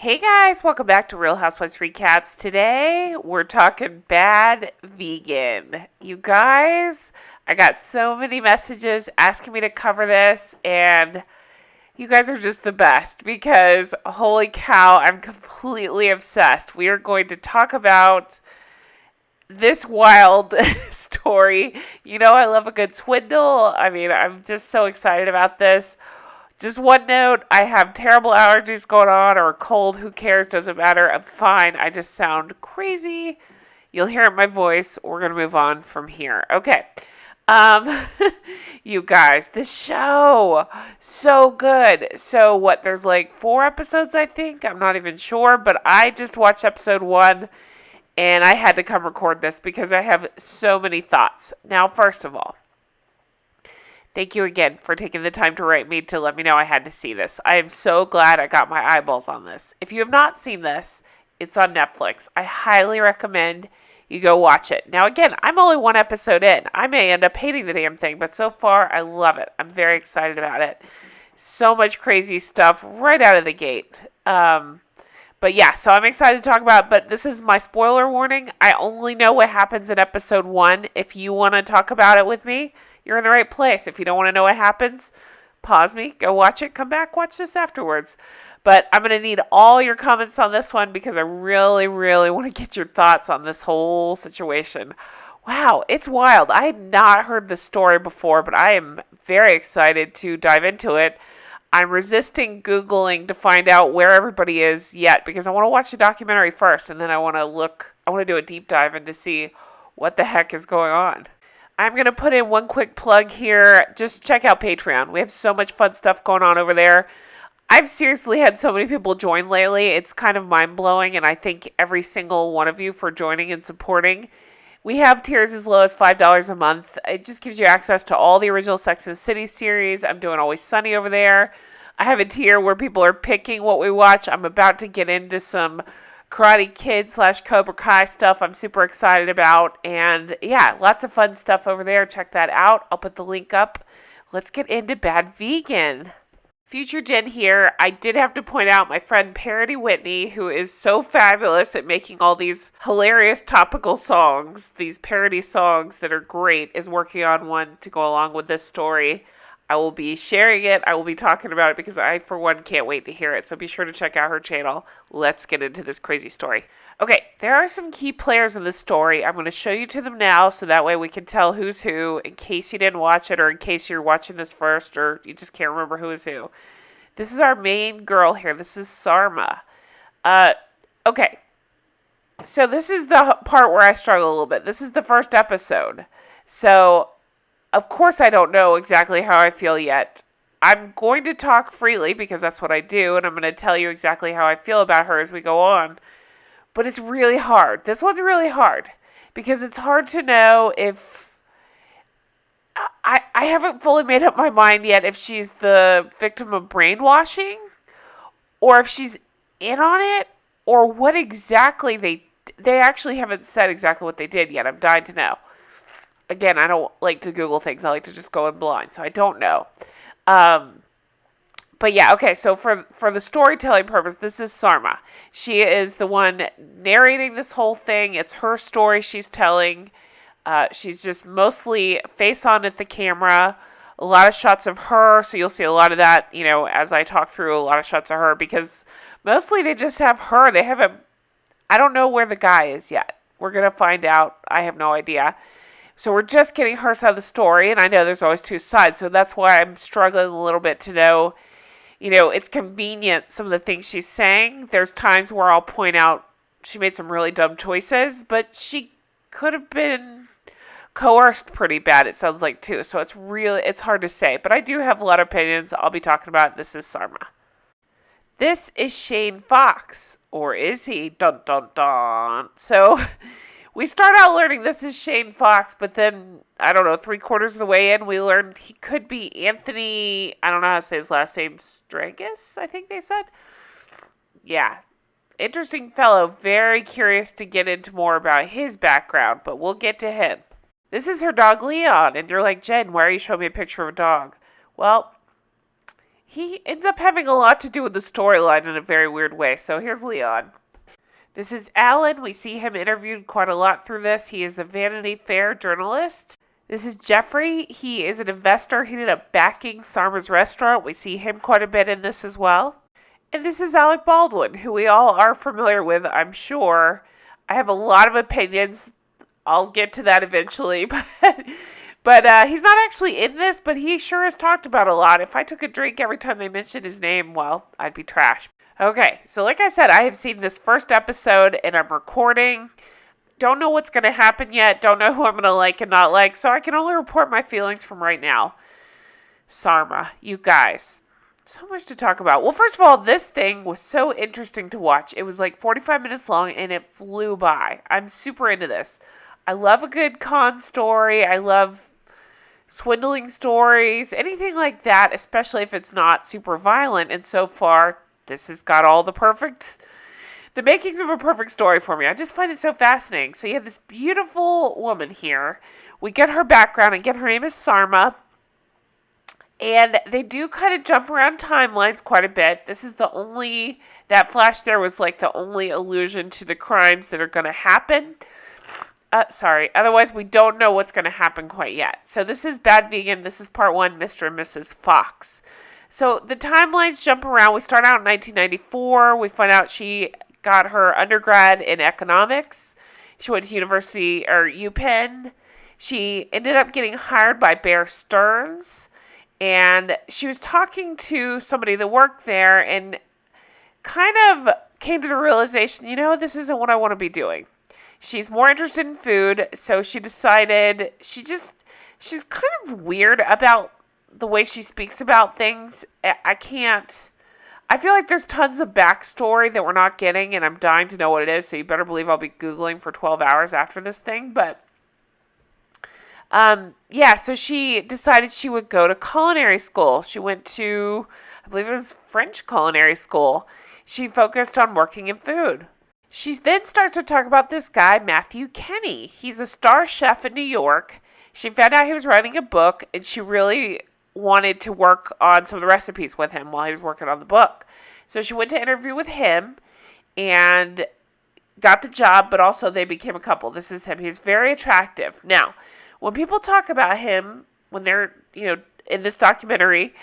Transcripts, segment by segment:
Hey guys, welcome back to Real Housewives Recaps. Today we're talking bad vegan. You guys, I got so many messages asking me to cover this, and you guys are just the best because holy cow, I'm completely obsessed. We are going to talk about this wild story. You know, I love a good swindle. I'm just so excited about this. Just one note, I have terrible allergies going on or a cold. Who cares? Doesn't matter. I'm fine. I just sound crazy. You'll hear it in my voice. We're going to move on from here. Okay. Um, you guys, this show, so good. So what, there's like 4 episodes, I think. I'm not even sure, but I just watched episode 1 and I had to come record this because I have so many thoughts. Now, first of all, thank you again for taking the time to write me to let me know I had to see this. I am so glad I got my eyeballs on this. If you have not seen this, it's on Netflix. I highly recommend you go watch it. Now, again, I'm only 1 episode in. I may end up hating the damn thing, but so far, I love it. I'm very excited about it. So much crazy stuff right out of the gate. But yeah, so I'm excited to talk about it, but this is my spoiler warning. I only know what happens in episode 1. If you want to talk about it with me, you're in the right place. If you don't want to know what happens, pause me, go watch it, come back, watch this afterwards. But I'm going to need all your comments on this one because I really, really want to get your thoughts on this whole situation. Wow, it's wild. I had not heard this story before, but I am very excited to dive into it. I'm resisting Googling to find out where everybody is yet because I want to watch the documentary first and then I want to do a deep dive into see what the heck is going on. I'm going to put in one quick plug here. Just check out Patreon. We have so much fun stuff going on over there. I've seriously had so many people join lately. It's kind of mind-blowing, and I thank every single one of you for joining and supporting. We have tiers as low as $5 a month. It just gives you access to all the original Sex and the City series. I'm doing Always Sunny over there. I have a tier where people are picking what we watch. I'm about to get into some Karate Kid / Cobra Kai stuff I'm super excited about. And yeah, lots of fun stuff over there. Check that out. I'll put the link up. Let's get into Bad Vegan. Future Jen here. I did have to point out my friend Parody Whitney, who is so fabulous at making all these hilarious topical songs, these parody songs that are great, is working on one to go along with this story. I will be sharing it. I will be talking about it because I, for one, can't wait to hear it. So be sure to check out her channel. Let's get into this crazy story. Okay, there are some key players in this story. I'm going to show you to them now so that way we can tell who's who in case you didn't watch it or in case you're watching this first or you just can't remember who is who. This is our main girl here. This is Sarma. Okay, so this is the part where I struggle a little bit. This is the first episode. So of course, I don't know exactly how I feel yet. I'm going to talk freely because that's what I do, and I'm going to tell you exactly how I feel about her as we go on. But it's really hard. This one's really hard because it's hard to know if... I haven't fully made up my mind yet if she's the victim of brainwashing or if she's in on it or what exactly they actually haven't said exactly what they did yet. I'm dying to know. Again, I don't like to Google things. I like to just go in blind, so I don't know. But yeah, okay, so for the storytelling purpose, this is Sarma. She is the one narrating this whole thing. It's her story she's telling. She's just mostly face on at the camera. A lot of shots of her, so you'll see a lot of that, as I talk through a lot of shots of her, because mostly they just have her. They haven't, I don't know where the guy is yet. We're going to find out. I have no idea. So we're just getting her side of the story, and I know there's always 2 sides, so that's why I'm struggling a little bit to know, it's convenient, some of the things she's saying. There's times where I'll point out she made some really dumb choices, but she could have been coerced pretty bad, it sounds like, too. So it's hard to say, but I do have a lot of opinions I'll be talking about. This is Sarma. This is Shane Fox, or is he? Dun, dun, dun. So... we start out learning this is Shane Fox, but then, I don't know, 3/4 of the way in, we learned he could be Anthony, I don't know how to say his last name, Strangis, I think they said. Yeah, interesting fellow, very curious to get into more about his background, but we'll get to him. This is her dog, Leon, and you're like, Jen, why are you showing me a picture of a dog? Well, he ends up having a lot to do with the storyline in a very weird way. So here's Leon. This is Alan. We see him interviewed quite a lot through this. He is a Vanity Fair journalist. This is Jeffrey. He is an investor. He ended up backing Sarma's restaurant. We see him quite a bit in this as well. And this is Alec Baldwin, who we all are familiar with, I'm sure. I have a lot of opinions. I'll get to that eventually. But he's not actually in this, but he sure has talked about a lot. If I took a drink every time they mentioned his name, well, I'd be trash. Okay, so like I said, I have seen this first episode, and I'm recording. Don't know what's going to happen yet. Don't know who I'm going to like and not like, so I can only report my feelings from right now. Sarma, you guys. So much to talk about. Well, first of all, this thing was so interesting to watch. It was like 45 minutes long, and it flew by. I'm super into this. I love a good con story. I love swindling stories, anything like that, especially if it's not super violent. And so far, this has got all the makings of a perfect story for me. I just find it so fascinating. So you have this beautiful woman here. We get her background, and her name is Sarma. And they do kind of jump around timelines quite a bit. This is that flash there was like the only allusion to the crimes that are going to happen. Otherwise, we don't know what's going to happen quite yet. So this is Bad Vegan. This is part 1, Mr. and Mrs. Fox. So the timelines jump around. We start out in 1994. We find out she got her undergrad in economics. She went to university, or UPenn. She ended up getting hired by Bear Stearns. And she was talking to somebody that worked there and kind of came to the realization, this isn't what I want to be doing. She's more interested in food, so she decided she's kind of weird about the way she speaks about things. I feel like there's tons of backstory that we're not getting, and I'm dying to know what it is, so you better believe I'll be Googling for 12 hours after this thing, but so she decided she would go to culinary school. She went to, I believe it was French culinary school. She focused on working in food. She then starts to talk about this guy, Matthew Kenny. He's a star chef in New York. She found out he was writing a book, and she really wanted to work on some of the recipes with him while he was working on the book. So she went to interview with him and got the job, but also they became a couple. This is him. He's very attractive. Now, when people talk about him, when they're, in this documentary,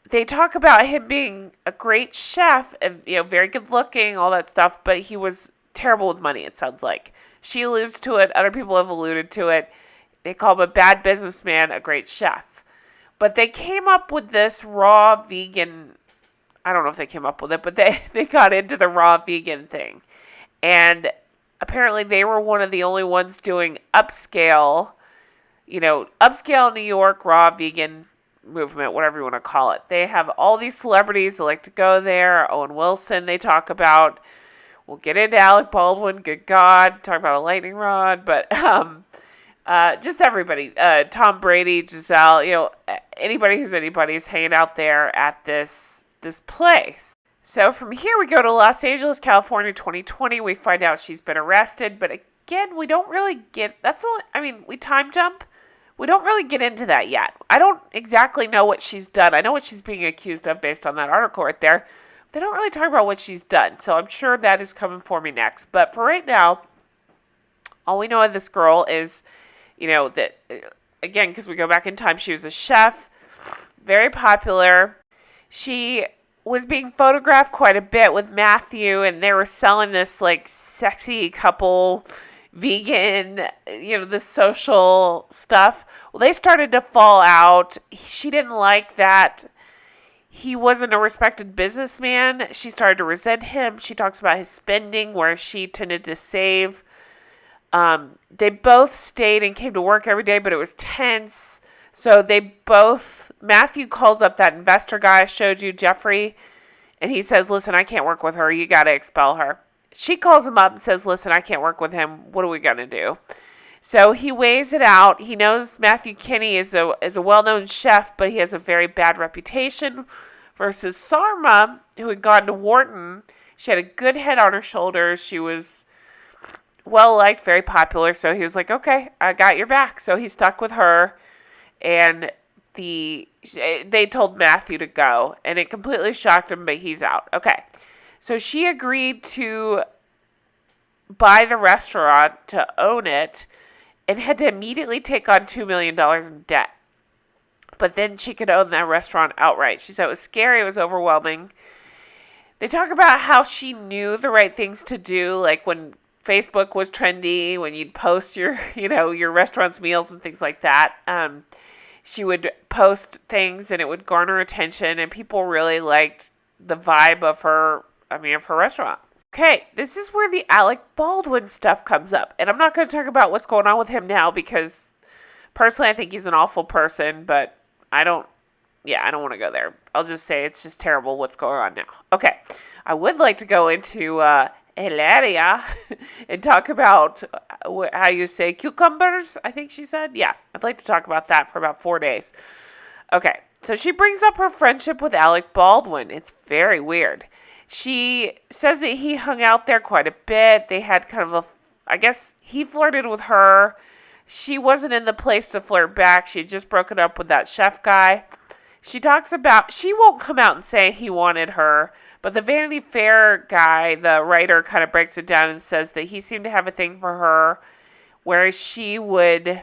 they talk about him being a great chef and, very good looking, all that stuff, but he was terrible with money, it sounds like. She alludes to it. Other people have alluded to it. They call him a bad businessman, a great chef. But they came up with this raw vegan, I don't know if they came up with it, but they got into the raw vegan thing. And apparently they were one of the only ones doing upscale New York raw vegan movement, whatever you want to call it. They have all these celebrities that like to go there. Owen Wilson, they talk about. We'll get into Alec Baldwin, good God, talk about a lightning rod, but just everybody. Tom Brady, Giselle, anybody who's anybody is hanging out there at this place. So from here we go to Los Angeles, California, 2020. We find out she's been arrested, but again, we don't really get, we time jump. We don't really get into that yet. I don't exactly know what she's done. I know what she's being accused of based on that article right there. They don't really talk about what she's done, so I'm sure that is coming for me next. But for right now, all we know of this girl is, that, again, because we go back in time, she was a chef, very popular. She was being photographed quite a bit with Matthew, and they were selling this, like, sexy couple, vegan, this social stuff. Well, they started to fall out. She didn't like that he wasn't a respected businessman. She started to resent him. She talks about his spending, where she tended to save. They both stayed and came to work every day, but it was tense. So Matthew calls up that investor guy I showed you, Jeffrey, and he says, listen, I can't work with her. You got to expel her. She calls him up and says, listen, I can't work with him. What are we going to do? So he weighs it out. He knows Matthew Kenny is a well-known chef, but he has a very bad reputation, versus Sarma, who had gone to Wharton. She had a good head on her shoulders. She was well-liked, very popular. So he was like, okay, I got your back. So he stuck with her. And they told Matthew to go, and it completely shocked him, but he's out. Okay. So she agreed to buy the restaurant to own it and had to immediately take on $2 million in debt. But then she could own that restaurant outright. She said it was scary. It was overwhelming. They talk about how she knew the right things to do, like when Facebook was trendy, when you'd post your, your restaurant's meals and things like that. She would post things and it would garner attention, and people really liked the vibe of her restaurant. Okay, this is where the Alec Baldwin stuff comes up. And I'm not going to talk about what's going on with him now because personally I think he's an awful person, but I don't want to go there. I'll just say it's just terrible what's going on now. Okay, I would like to go into hilaria and talk about how you say cucumbers, I think she said. Yeah, I'd like to talk about that for about 4 days. Okay, so she brings up her friendship with Alec Baldwin. It's very weird. She says that he hung out there quite a bit. They had kind of I guess he flirted with her. She wasn't in the place to flirt back. She had just broken up with that chef guy. She talks about, she won't come out and say he wanted her, but the Vanity Fair guy, the writer, kind of breaks it down and says that he seemed to have a thing for her, whereas he would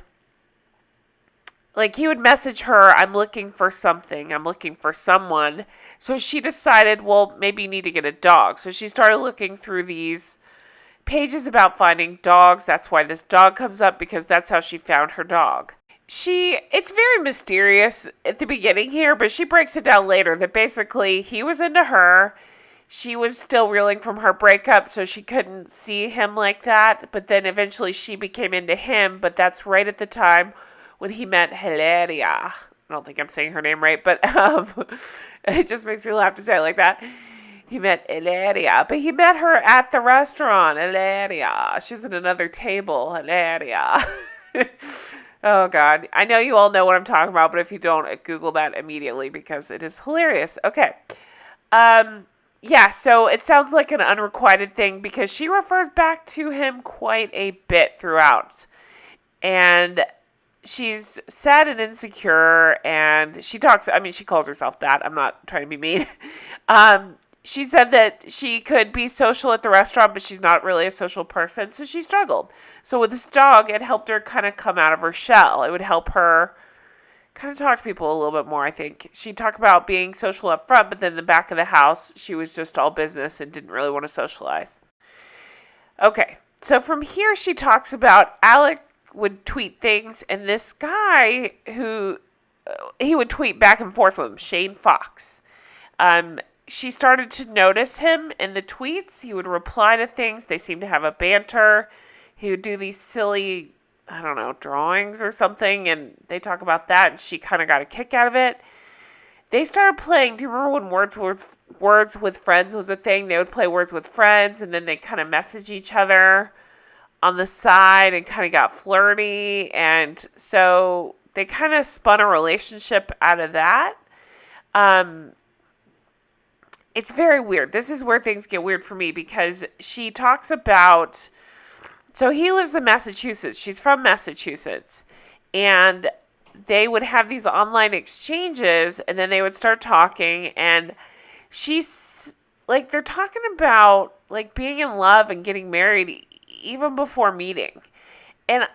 message her, I'm looking for something, I'm looking for someone. So she decided, well, maybe you need to get a dog. So she started looking through these pages about finding dogs. That's why this dog comes up, because that's how she found her dog. It's very mysterious at the beginning here, but she breaks it down later that basically he was into her. She was still reeling from her breakup, so she couldn't see him like that. But then eventually she became into him, but that's right at the time when he met Hilaria. I don't think I'm saying her name right, but it just makes me laugh to say it like that. He met Hilaria, but he met her at the restaurant. Hilaria. She's at another table. Hilaria. Oh, God. I know you all know what I'm talking about, but if you don't, Google that immediately because it is hilarious. Okay. Yeah, so it sounds like an unrequited thing because she refers back to him quite a bit throughout. And she's sad and insecure, and she calls herself that. I'm not trying to be mean. She said that she could be social at the restaurant, but she's not really a social person, so she struggled. So with this dog, it helped her kind of come out of her shell. It would help her kind of talk to people a little bit more, I think. She talked about being social up front, but then in the back of the house, she was just all business and didn't really want to socialize. Okay, so from here, she talks about Alec would tweet things, and this guy who he would tweet back and forth with him, Shane Fox. She started to notice him in the tweets. He would reply to things. They seemed to have a banter. He would do these silly, I don't know, drawings or something, and they talk about that, and she kind of got a kick out of it. They started playing, do you remember when Words with Friends was a thing? They would play Words with Friends, and then they kind of message each other on the side and kind of got flirty, and so they kind of spun a relationship out of that. It's very weird. This is where things get weird for me because she talks about, so he lives in Massachusetts. She's from Massachusetts. And they would have these online exchanges, and then they would start talking, and she's, like, they're talking about, like, being in love and getting married even before meeting. And,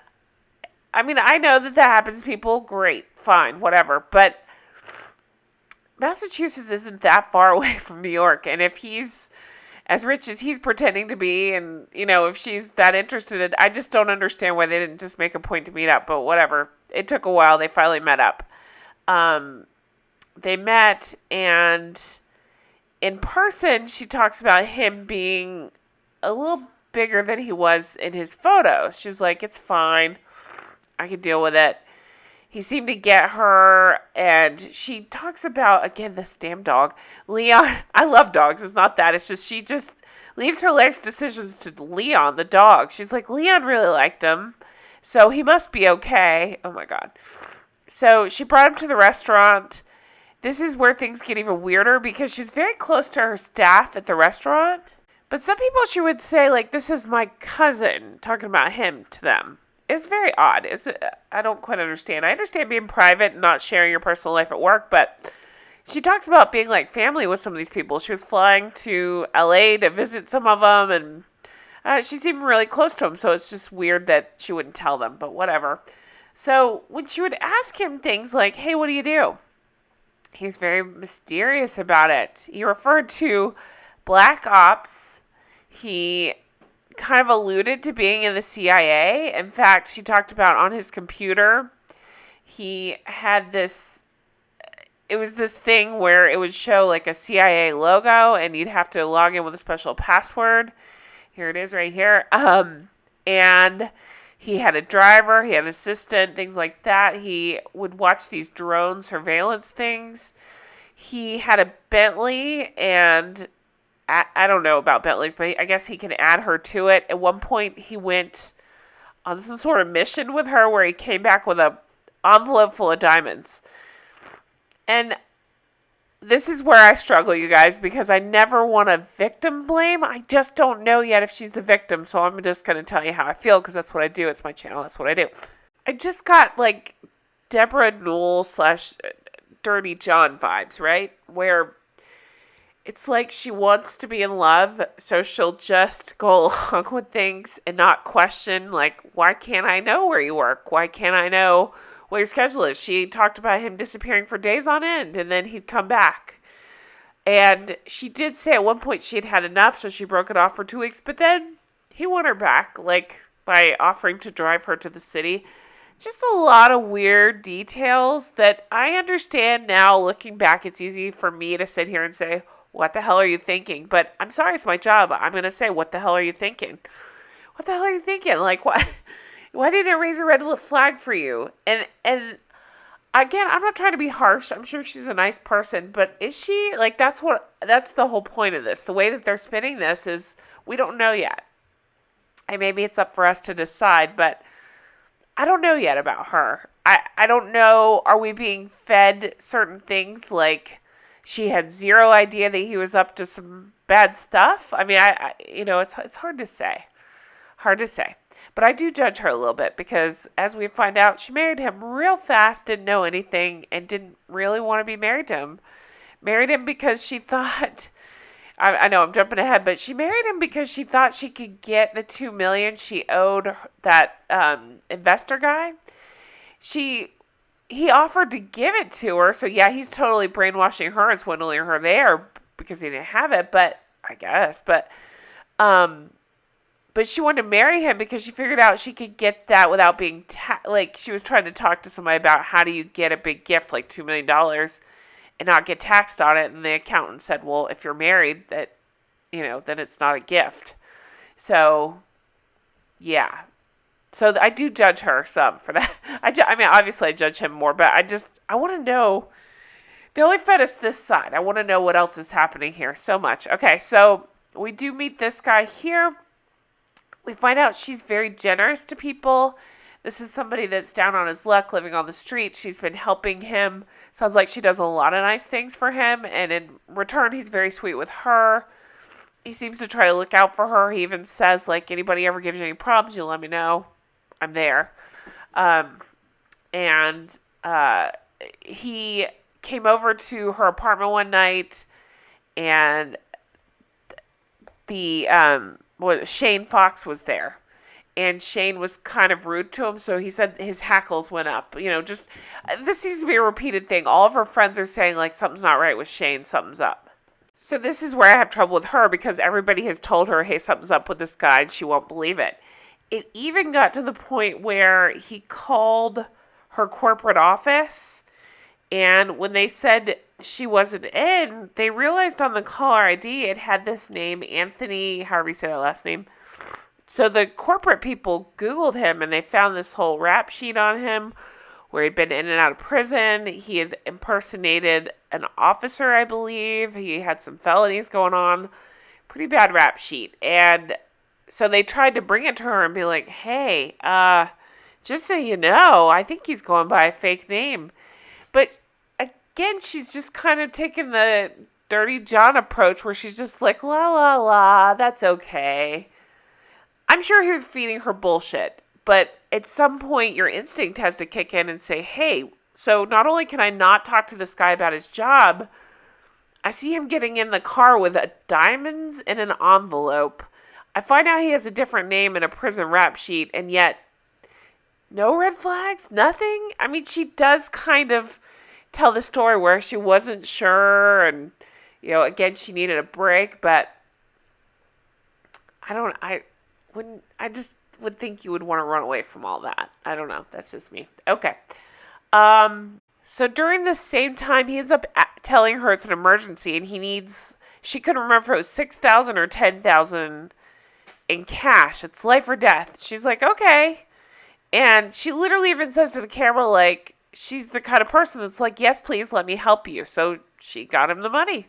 I mean, I know that happens to people. Great. Fine. Whatever. But Massachusetts isn't that far away from New York, and if he's as rich as he's pretending to be, and, if she's that interested in, I just don't understand why they didn't just make a point to meet up, but whatever. It took a while. They finally met up. They met, and in person, she talks about him being a little bigger than he was in his photos. She's like, it's fine. I can deal with it. He seemed to get her, and she talks about, again, this damn dog. Leon, I love dogs. It's not that. It's just she just leaves her life's decisions to Leon, the dog. She's like, Leon really liked him, so he must be okay. Oh, my God. So she brought him to the restaurant. This is where things get even weirder because she's very close to her staff at the restaurant. But some people she would say, like, this is my cousin, talking about him to them. is very odd. I don't quite understand. I understand being private and not sharing your personal life at work, but she talks about being like family with some of these people. She was flying to LA to visit some of them, and she's even really close to them, so it's just weird that she wouldn't tell them, but whatever. So when she would ask him things like, hey, what do you do? He was very mysterious about it. He referred to black ops. He kind of alluded to being in the CIA. In fact, she talked about on his computer, he had this, it was this thing where it would show like a CIA logo and you'd have to log in with a special password. Here it is right here. And he had a driver, he had an assistant, things like that. He would watch these drone surveillance things. He had a Bentley, and I don't know about Bentleys, but I guess he can add her to it. At one point, he went on some sort of mission with her where he came back with an envelope full of diamonds. And this is where I struggle, you guys, because I never want to victim blame. I just don't know yet if she's the victim, so I'm just going to tell you how I feel, because that's what I do. It's my channel. That's what I do. I just got, like, Deborah Newell / Dirty John vibes, right? Where it's like she wants to be in love, so she'll just go along with things and not question, like, why can't I know where you work? Why can't I know what your schedule is? She talked about him disappearing for days on end, and then he'd come back. And she did say at one point she had had enough, so she broke it off for 2 weeks, but then he won her back, like, by offering to drive her to the city. Just a lot of weird details that I understand now. Looking back, it's easy for me to sit here and say, what the hell are you thinking? But I'm sorry, it's my job. I'm going to say, what the hell are you thinking? What the hell are you thinking? Like, what? Why didn't it raise a red flag for you? And again, I'm not trying to be harsh. I'm sure she's a nice person, but is she? Like, that's the whole point of this. The way that they're spinning this is we don't know yet. And maybe it's up for us to decide, but I don't know yet about her. I don't know. Are we being fed certain things like she had zero idea that he was up to some bad stuff? I mean, it's hard to say. Hard to say. But I do judge her a little bit because, as we find out, she married him real fast, didn't know anything, and didn't really want to be married to him. Married him because she thought, I know I'm jumping ahead, but she married him because she thought she could get the $2 million she owed that investor guy. He offered to give it to her, so yeah, he's totally brainwashing her and swindling her there because he didn't have it, but I guess, but she wanted to marry him because she figured out she could get that without being like, she was trying to talk to somebody about how do you get a big gift like $2 million and not get taxed on it, and the accountant said, well, if you're married, that, then it's not a gift. So yeah. So I do judge her some for that. I mean, obviously I judge him more, but I want to know. They only fed us this side. I want to know what else is happening here so much. Okay, so we do meet this guy here. We find out she's very generous to people. This is somebody that's down on his luck, living on the street. She's been helping him. Sounds like she does a lot of nice things for him, and in return, he's very sweet with her. He seems to try to look out for her. He even says, like, anybody ever gives you any problems, you let me know. I'm there. He came over to her apartment one night, and Shane Fox was there. And Shane was kind of rude to him, so he said his hackles went up. This seems to be a repeated thing. All of her friends are saying, like, something's not right with Shane, something's up. So this is where I have trouble with her, because everybody has told her, hey, something's up with this guy, and she won't believe it. It even got to the point where he called her corporate office, and when they said she wasn't in, they realized on the caller ID it had this name, Anthony, however you say that last name. So the corporate people Googled him, and they found this whole rap sheet on him where he'd been in and out of prison. He had impersonated an officer, I believe. He had some felonies going on. Pretty bad rap sheet. And so they tried to bring it to her and be like, hey, just so you know, I think he's going by a fake name. But again, she's just kind of taking the Dirty John approach where she's just like, la, la, la, that's okay. I'm sure he was feeding her bullshit, But at some point, your instinct has to kick in and say, hey, so not only can I not talk to this guy about his job, I see him getting in the car with diamonds in an envelope. I find out he has a different name and a prison rap sheet, and yet no red flags, nothing. I mean, she does kind of tell the story where she wasn't sure, and again, she needed a break, but I just would think you would want to run away from all that. I don't know. That's just me. Okay. So during the same time, he ends up telling her it's an emergency, and she couldn't remember if it was $6,000 or $10,000 in cash. It's life or death. She's like, okay. And she literally even says to the camera, like, she's the kind of person that's like, yes, please let me help you. So she got him the money.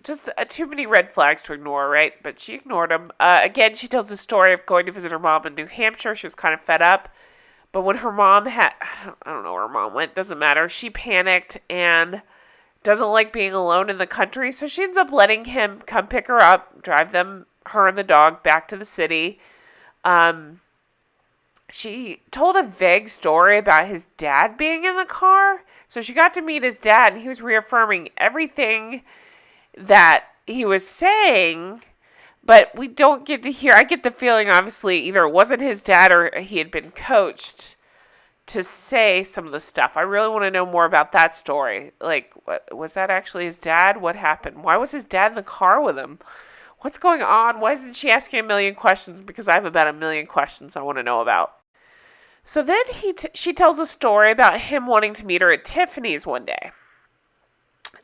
Just too many red flags to ignore, right? But she ignored them. Again, she tells the story of going to visit her mom in New Hampshire. She was kind of fed up. But when her mom I don't know where her mom went, doesn't matter. She panicked and doesn't like being alone in the country. So she ends up letting him come pick her up, drive her and the dog back to the city. She told a vague story about his dad being in the car. So she got to meet his dad, and he was reaffirming everything that he was saying, but we don't get to hear. I get the feeling, obviously, either it wasn't his dad or he had been coached to say some of the stuff. I really want to know more about that story. Like, was that actually his dad? What happened? Why was his dad in the car with him? What's going on? Why isn't she asking a million questions? Because I have about a million questions I want to know about. So then she tells a story about him wanting to meet her at Tiffany's one day.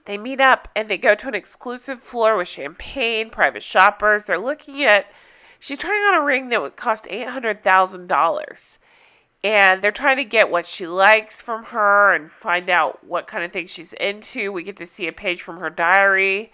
They meet up and they go to an exclusive floor with champagne, private shoppers. She's trying on a ring that would cost $800,000. And they're trying to get what she likes from her and find out what kind of things she's into. We get to see a page from her diary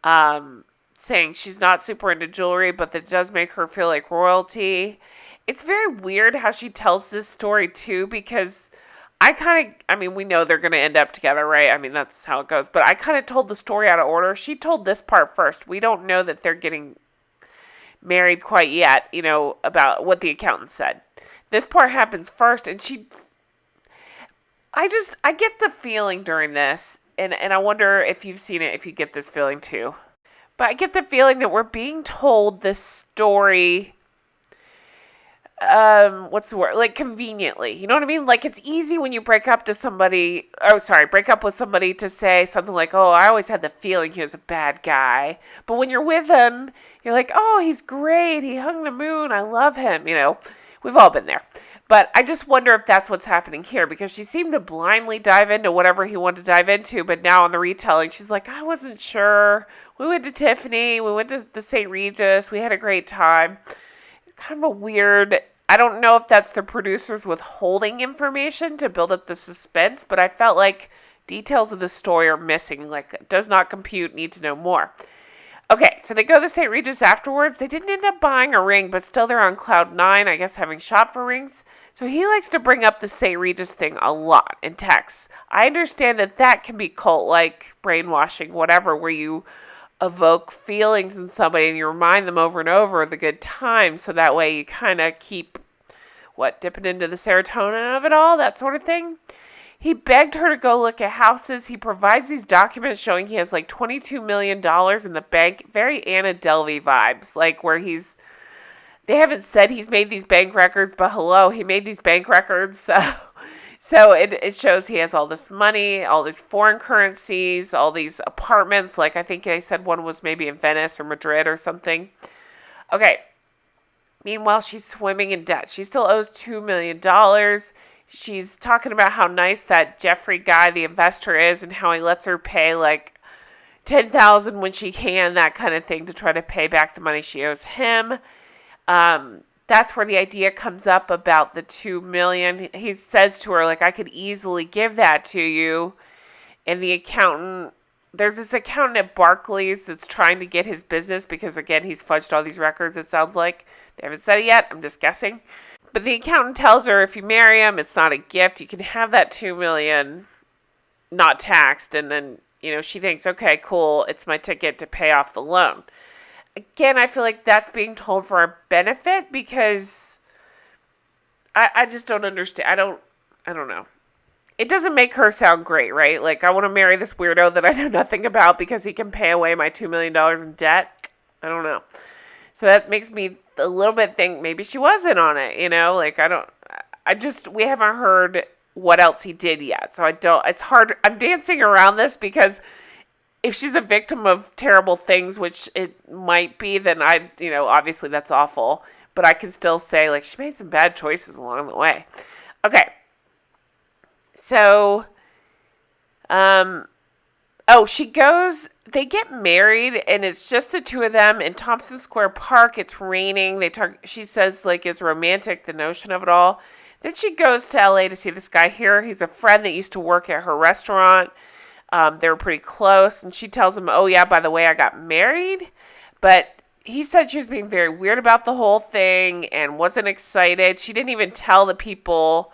saying she's not super into jewelry, but that does make her feel like royalty. It's very weird how she tells this story, too, because we know they're going to end up together, right? I mean, that's how it goes. But I kind of told the story out of order. She told this part first. We don't know that they're getting married quite yet, about what the accountant said. This part happens first, and I get the feeling during this, and I wonder if you've seen it, if you get this feeling too. But I get the feeling that we're being told this story, what's the word? Like, conveniently. You know what I mean? Like, it's easy when you break up with somebody to say something like, oh, I always had the feeling he was a bad guy. But when you're with him, you're like, oh, he's great. He hung the moon. I love him. We've all been there. But I just wonder if that's what's happening here, because she seemed to blindly dive into whatever he wanted to dive into. But now on the retelling, she's like, I wasn't sure. We went to Tiffany. We went to the St. Regis. We had a great time. Kind of a weird, I don't know if that's the producers withholding information to build up the suspense, but I felt like details of the story are missing. Like, it does not compute, need to know more. Okay, so they go to St. Regis afterwards. They didn't end up buying a ring, but still they're on cloud 9, I guess, having shopped for rings. So he likes to bring up the St. Regis thing a lot in texts. I understand that can be cult-like, brainwashing, whatever, where you evoke feelings in somebody and you remind them over and over of the good times, so that way you kind of keep, dipping into the serotonin of it all, that sort of thing. He begged her to go look at houses. He provides these documents showing he has like $22 million in the bank. Very Anna Delvey vibes, like where they haven't said he's made these bank records, but hello, he made these bank records. So it shows he has all this money, all these foreign currencies, all these apartments. Like I think they said one was maybe in Venice or Madrid or something. Okay. Meanwhile, she's swimming in debt. She still owes $2 million. She's talking about how nice that Jeffrey guy, the investor, is, and how he lets her pay like $10,000 when she can, that kind of thing, to try to pay back the money she owes him. That's where the idea comes up about the $2 million. He says to her, like, I could easily give that to you. And the accountant, there's this accountant at Barclays that's trying to get his business because, again, he's fudged all these records, it sounds like. They haven't said it yet. I'm just guessing. But the accountant tells her if you marry him, it's not a gift. You can have that $2 million not taxed. And then, she thinks, okay, cool. It's my ticket to pay off the loan. again, I feel like that's being told for our benefit because I just don't understand. I don't know. It doesn't make her sound great, right? Like, I want to marry this weirdo that I know nothing about because he can pay away my $2 million in debt. I don't know. So that makes me a little bit think maybe she wasn't on it, Like, we haven't heard what else he did yet. So it's hard. I'm dancing around this because if she's a victim of terrible things, which it might be, then obviously that's awful. But I can still say, like, she made some bad choices along the way. Okay. So, they get married, and it's just the two of them in Thompson Square Park. It's raining. She says, like, it's romantic, the notion of it all. Then she goes to LA to see this guy here. He's a friend that used to work at her restaurant. They were pretty close, and she tells him, oh, yeah, by the way, I got married. But he said she was being very weird about the whole thing and wasn't excited. She didn't even tell the people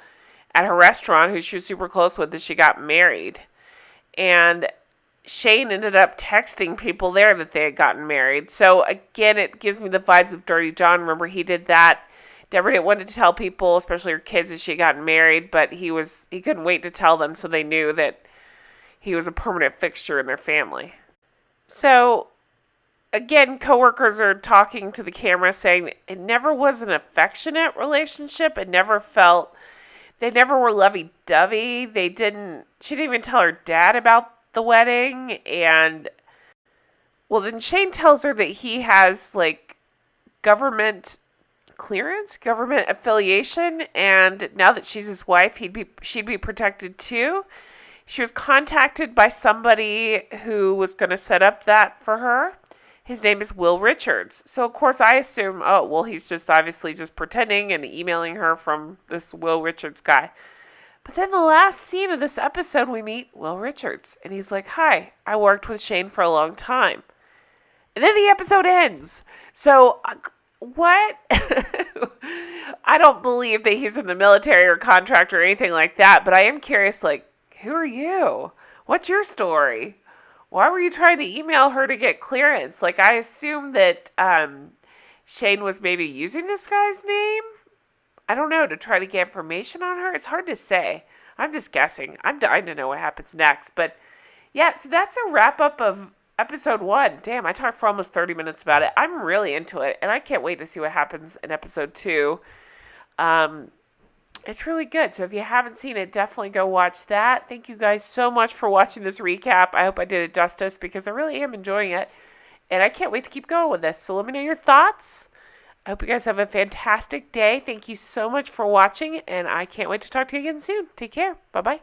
at her restaurant, who she was super close with, that she got married. And Shane ended up texting people there that they had gotten married. So, again, it gives me the vibes of Dirty John. Remember, he did that. Deborah didn't want to tell people, especially her kids, that she had gotten married, but he couldn't wait to tell them so they knew that he was a permanent fixture in their family. So, again, coworkers are talking to the camera saying it never was an affectionate relationship. They never were lovey-dovey. She didn't even tell her dad about the wedding. And, well, then Shane tells her that he has, like, government clearance, government affiliation. And now that she's his wife, she'd be protected too. She was contacted by somebody who was going to set up that for her. His name is Will Richards. So, of course, I assume, oh, well, he's just obviously just pretending and emailing her from this Will Richards guy. But then the last scene of this episode, we meet Will Richards. And he's like, hi, I worked with Shane for a long time. And then the episode ends. So, what? I don't believe that he's in the military or contract or anything like that. But I am curious, like, who are you? What's your story? Why were you trying to email her to get clearance? Like, I assume that Shane was maybe using this guy's name. I don't know, to try to get information on her. It's hard to say. I'm just guessing. I'm dying to know what happens next. But, yeah, so that's a wrap-up of episode 1. Damn, I talked for almost 30 minutes about it. I'm really into it, and I can't wait to see what happens in episode 2. It's really good. So if you haven't seen it, definitely go watch that. Thank you guys so much for watching this recap. I hope I did it justice because I really am enjoying it. And I can't wait to keep going with this. So let me know your thoughts. I hope you guys have a fantastic day. Thank you so much for watching. And I can't wait to talk to you again soon. Take care. Bye-bye.